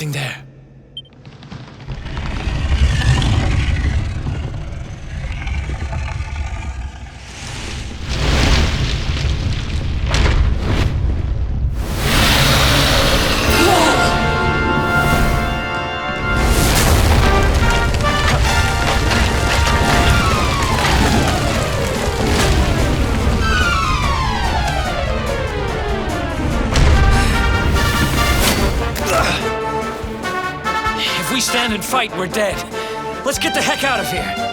anything there. If we stand and fight, we're dead. Let's get the heck out of here.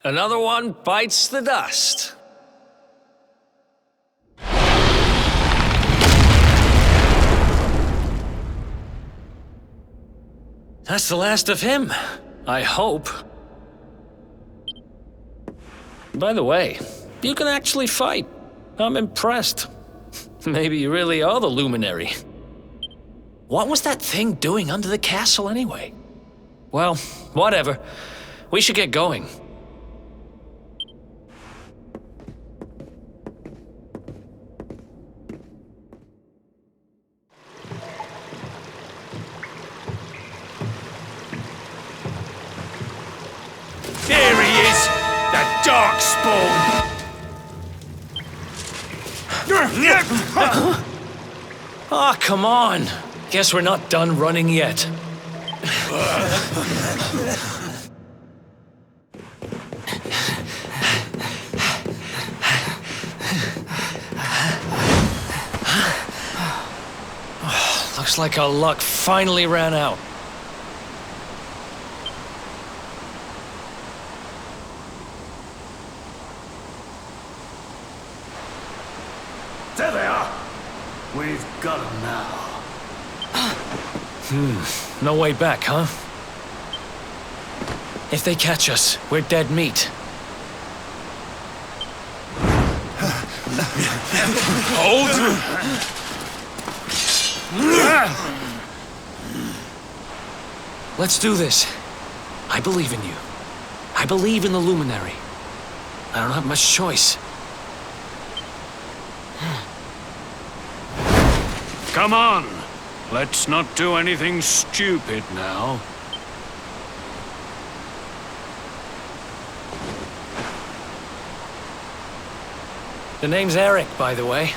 Another one bites the dust. That's the last of him, I hope. By the way, you can actually fight. I'm impressed. Maybe you really are the luminary. What was that thing doing under the castle anyway? Well, whatever. We should get going. There he is! The Darkspawn! Ah, come on. Guess we're not done running yet. Looks like our luck finally ran out. There they are! We've got them now. No way back, huh? If they catch us, we're dead meat. Hold! Let's do this. I believe in you. I believe in the Luminary. I don't have much choice. Come on. Let's not do anything stupid now. The name's Eric, by the way.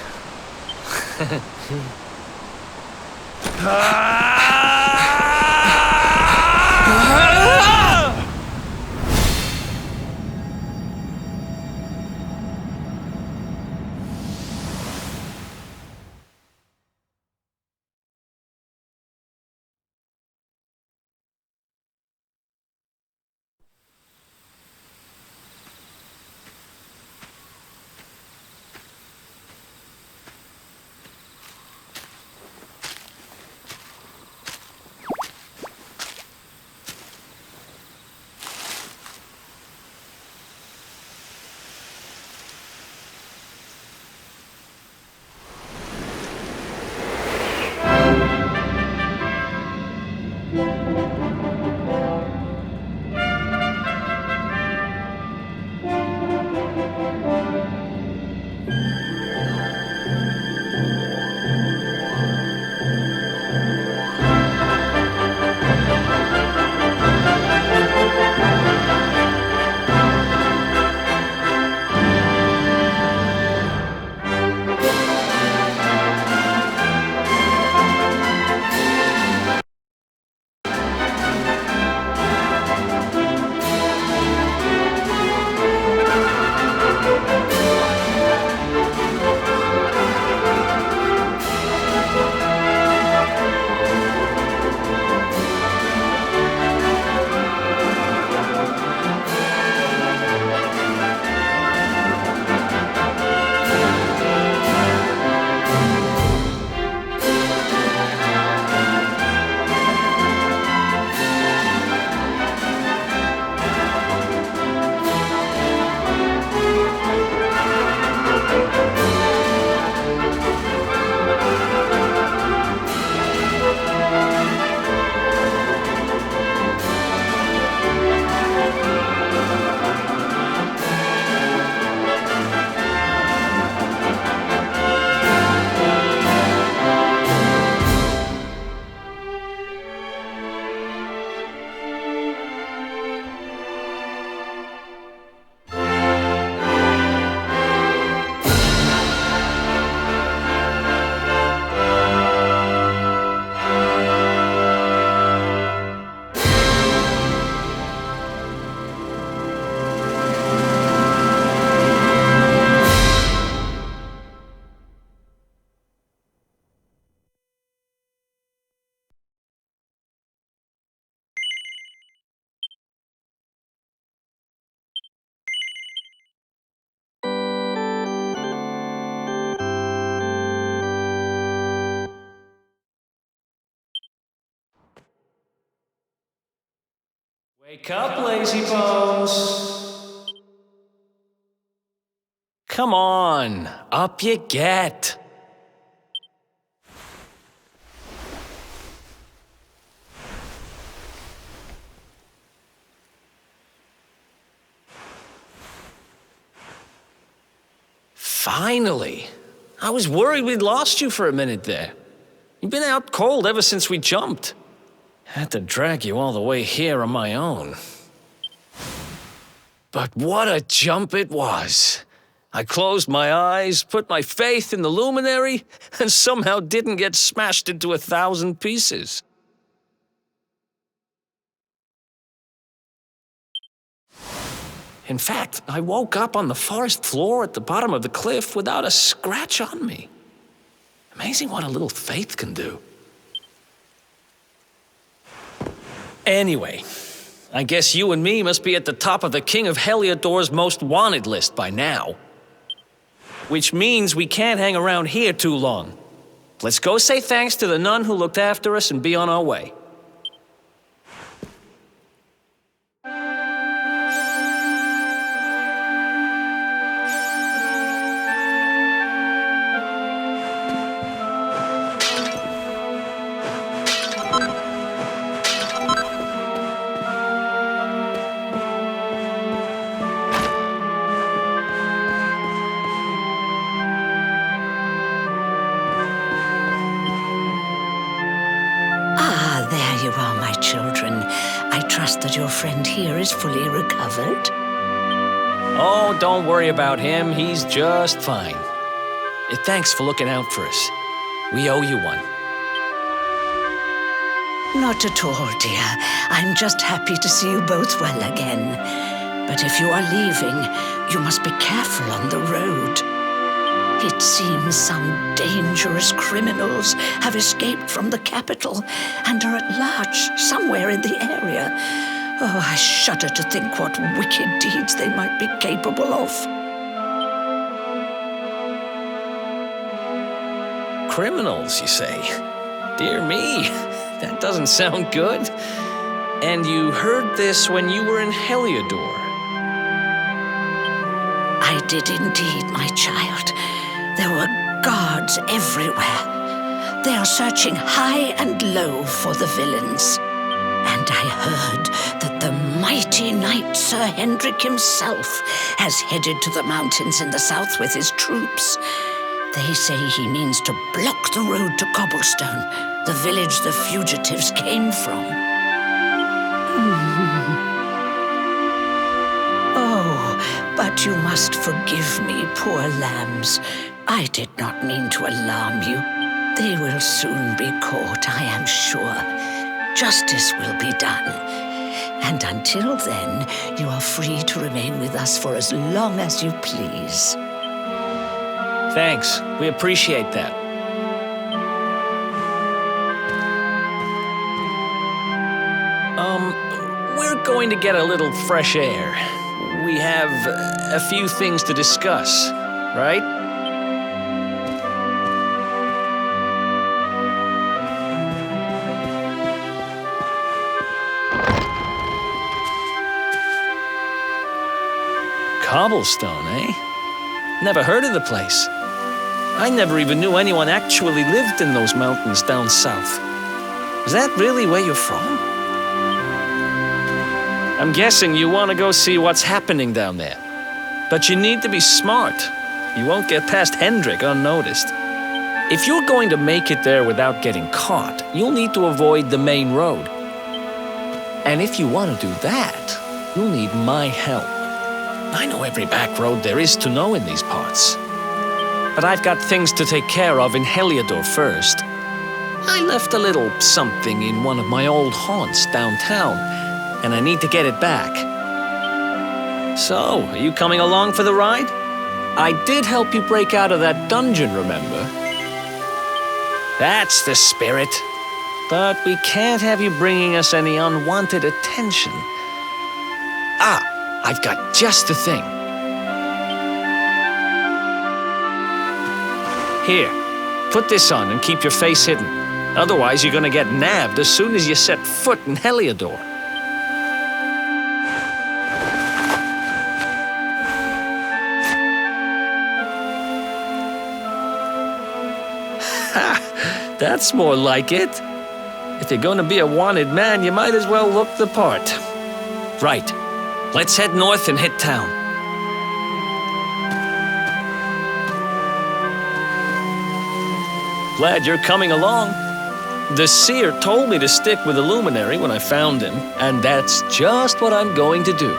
Wake up, lazy bones. Come on, up you get. Finally. I was worried we'd lost you for a minute there. You've been out cold ever since we jumped. Had to drag you all the way here on my own. But what a jump it was. I closed my eyes, put my faith in the luminary, and somehow didn't get smashed into 1,000 pieces. In fact, I woke up on the forest floor at the bottom of the cliff without a scratch on me. Amazing what a little faith can do. Anyway, I guess you and me must be at the top of the King of Heliodor's most wanted list by now. Which means we can't hang around here too long. Let's go say thanks to the nun who looked after us and be on our way. you are, my children. I trust that your friend here is fully recovered. Oh, don't worry about him. He's just fine. Thanks for looking out for us. We owe you one. Not at all, dear. I'm just happy to see you both well again. But if you are leaving, you must be careful on the road. It seems some dangerous criminals have escaped from the capital and are at large somewhere in the area. Oh, I shudder to think what wicked deeds they might be capable of. Criminals, you say? Dear me, that doesn't sound good. And you heard this when you were in Heliodor? I did indeed, my child. There were guards everywhere. They are searching high and low for the villains. And I heard that the mighty knight Sir Hendrik himself has headed to the mountains in the south with his troops. They say he means to block the road to Cobblestone, the village the fugitives came from. Oh, but you must forgive me, poor lambs. I did not mean to alarm you. They will soon be caught, I am sure. Justice will be done. And until then, you are free to remain with us for as long as you please. Thanks. We appreciate that. We're going to get a little fresh air. We have a few things to discuss, right? Cobblestone, eh? Never heard of the place. I never even knew anyone actually lived in those mountains down south. Is that really where you're from? I'm guessing you want to go see what's happening down there. But you need to be smart. You won't get past Hendrik unnoticed. If you're going to make it there without getting caught, you'll need to avoid the main road. And if you want to do that, you'll need my help. I know every back road there is to know in these parts. But I've got things to take care of in Heliodor first. I left a little something in one of my old haunts downtown, and I need to get it back. So, are you coming along for the ride? I did help you break out of that dungeon, remember? That's the spirit. But we can't have you bringing us any unwanted attention. Ah, I've got just the thing. Here, put this on and keep your face hidden. Otherwise, you're gonna get nabbed as soon as you set foot in Heliodor. Ha! That's more like it. If you're gonna be a wanted man, you might as well look the part. Right. Let's head north and hit town. Glad you're coming along. The seer told me to stick with the luminary when I found him, and that's just what I'm going to do.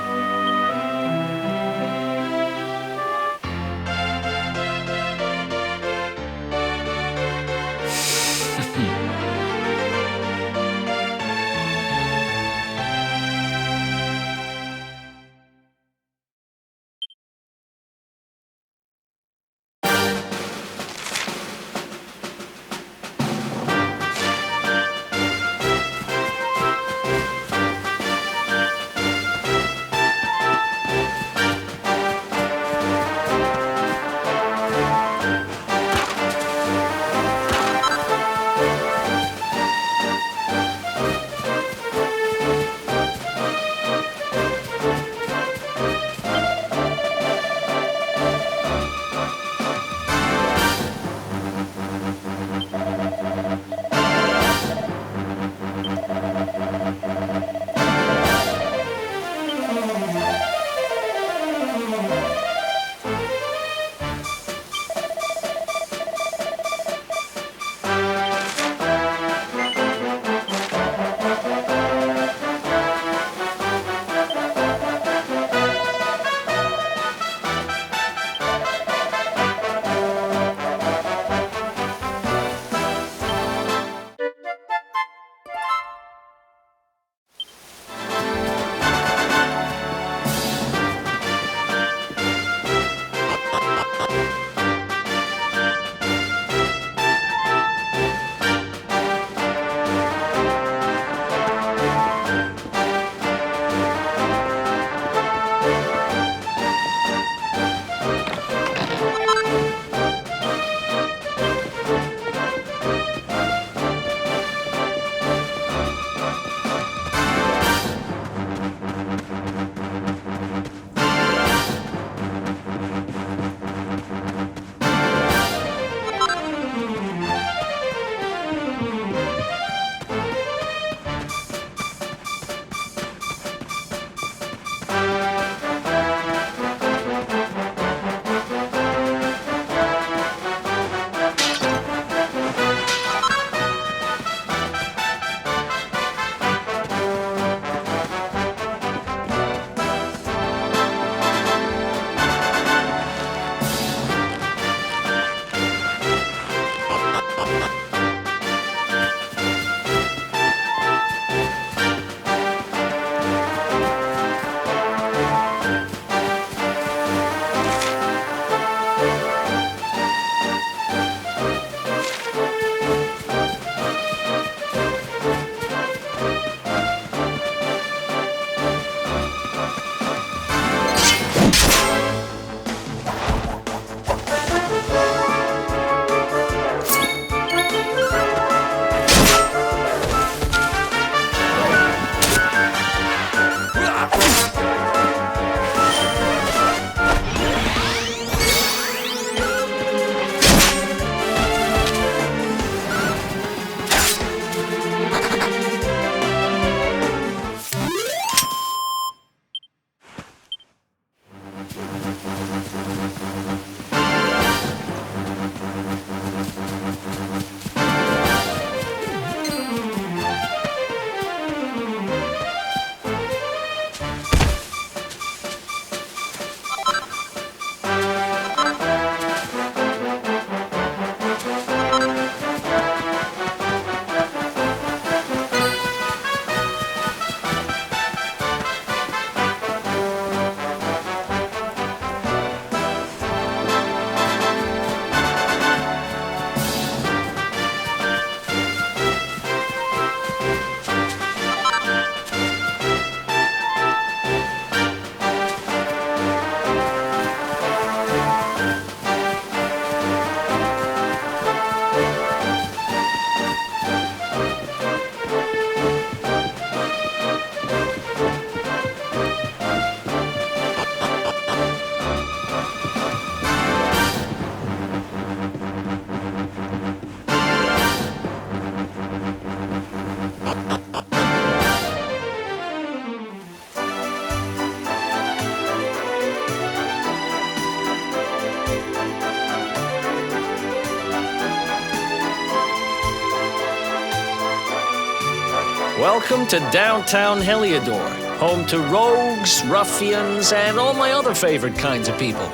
Welcome to downtown Heliodor, home to rogues, ruffians, and all my other favorite kinds of people.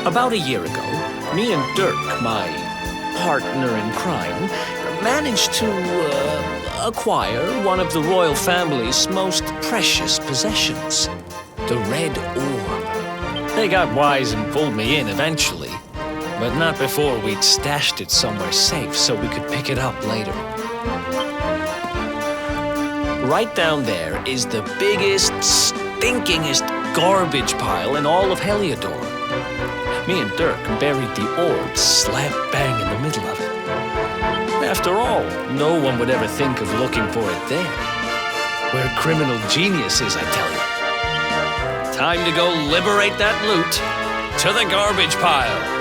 About a year ago, me and Dirk, my partner in crime, managed to acquire one of the royal family's most precious possessions, the Red Orb. They got wise and pulled me in eventually, but not before we'd stashed it somewhere safe so we could pick it up later. Right down there is the biggest, stinkingest garbage pile in all of Heliodor. Me and Dirk buried the orb slap bang in the middle of it. After all, no one would ever think of looking for it there. We're criminal geniuses, I tell you. Time to go liberate that loot to the garbage pile.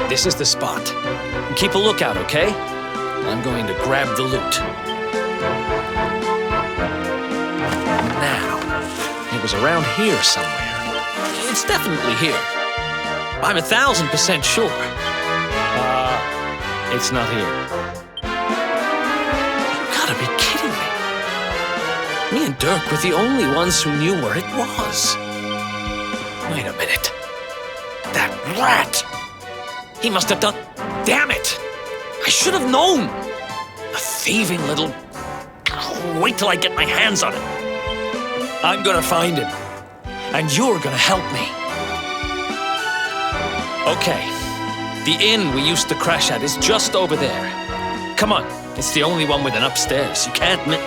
This is the spot. Keep a lookout, okay? I'm going to grab the loot. Now, it was around here somewhere. It's definitely here. I'm 1,000% sure. It's not here. You gotta be kidding me. Me and Dirk were the only ones who knew where it was. Wait a minute. That rat! He must have done... Damn it! I should have known! A thieving little... Wait till I get my hands on it. I'm gonna find him. And you're gonna help me. Okay. The inn we used to crash at is just over there. Come on. It's the only one with an upstairs. You can't miss...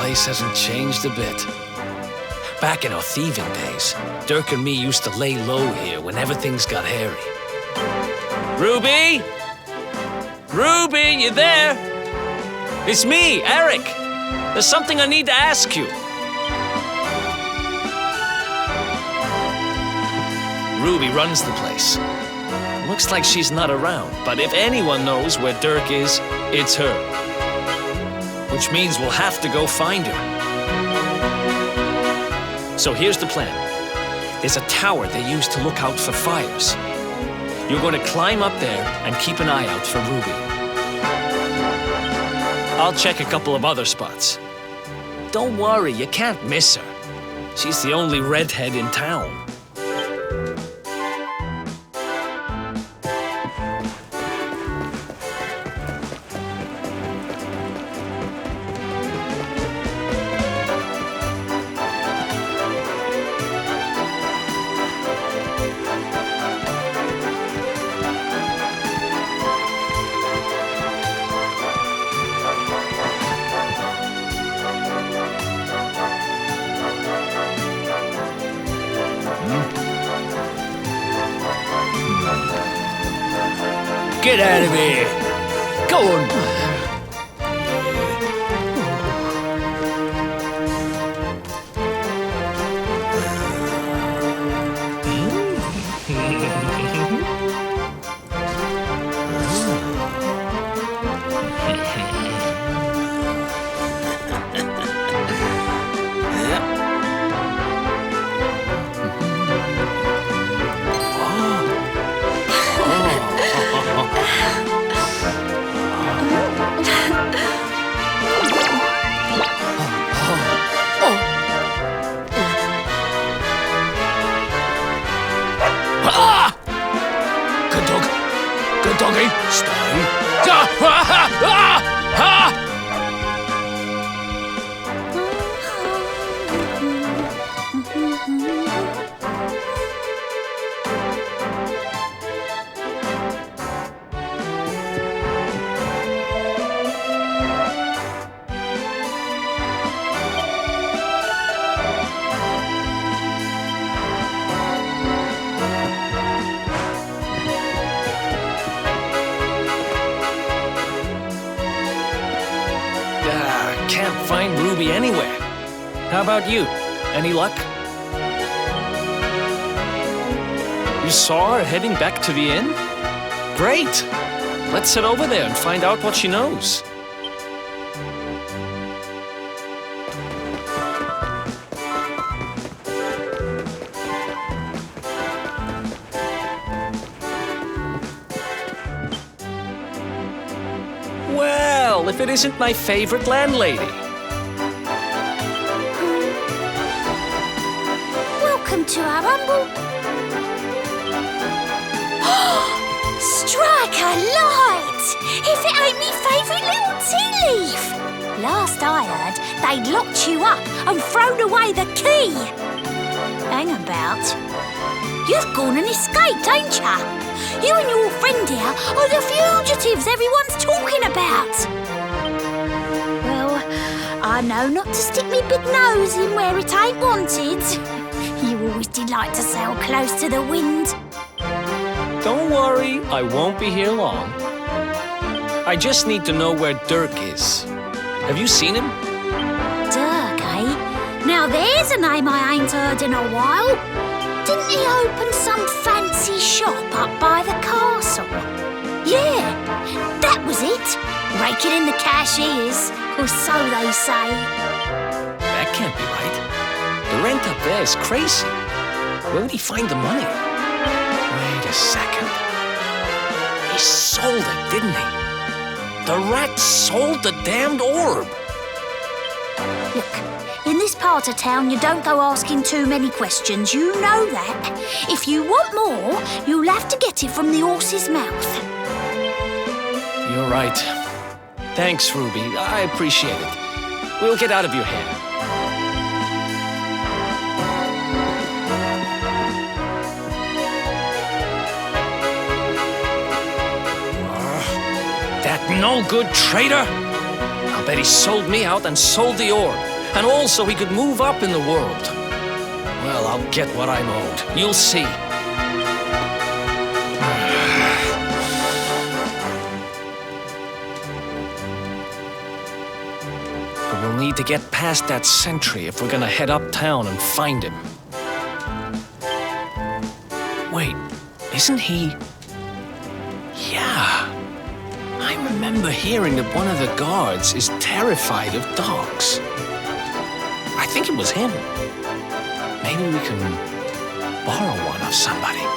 place hasn't changed a bit. Back in our thieving days, Dirk and me used to lay low here whenever things got hairy. Ruby? Ruby, you there? It's me, Eric. There's something I need to ask you. Ruby runs the place. Looks like she's not around, but if anyone knows where Dirk is, it's her. Which means we'll have to go find her. So here's the plan. There's a tower they use to look out for fires. You're going to climb up there and keep an eye out for Ruby. I'll check a couple of other spots. Don't worry, you can't miss her. She's the only redhead in town. Get out of here! Go on! Good doggy, stay. Can't find Ruby anywhere. How about you? Any luck? You saw her heading back to the inn? Great! Let's head over there and find out what she knows. Well, if it isn't my favorite landlady. Welcome to our humble... Strike a light! If it ain't me favourite little tea leaf! Last I heard, they'd locked you up and thrown away the key. Hang about. You've gone and escaped, ain't ya? You and your friend here are the fugitives everyone's talking about. Well, I know not to stick me big nose in where it ain't wanted. You always delight to sail close to the wind. Don't worry, I won't be here long. I just need to know where Dirk is. Have you seen him? Dirk, eh? Now there's a name I ain't heard in a while. Didn't he open some fancy shop up by the castle? Yeah, that was it. Raking in the cashiers, or so they say. That can't be right. The rent up there is crazy. Where would he find the money? Wait a second. He sold it, didn't he? The rat sold the damned orb. Look, in this part of town, you don't go asking too many questions. You know that. If you want more, you'll have to get it from the horse's mouth. You're right. Thanks, Ruby. I appreciate it. We'll get out of your hair. That no-good traitor! I'll bet he sold me out and sold the orb. And all so he could move up in the world. Well, I'll get what I'm owed. You'll see. But we'll need to get past that sentry if we're gonna head uptown and find him. Wait, isn't he... Yeah. I remember hearing that one of the guards is terrified of dogs. I think it was him. Maybe we can borrow one of somebody.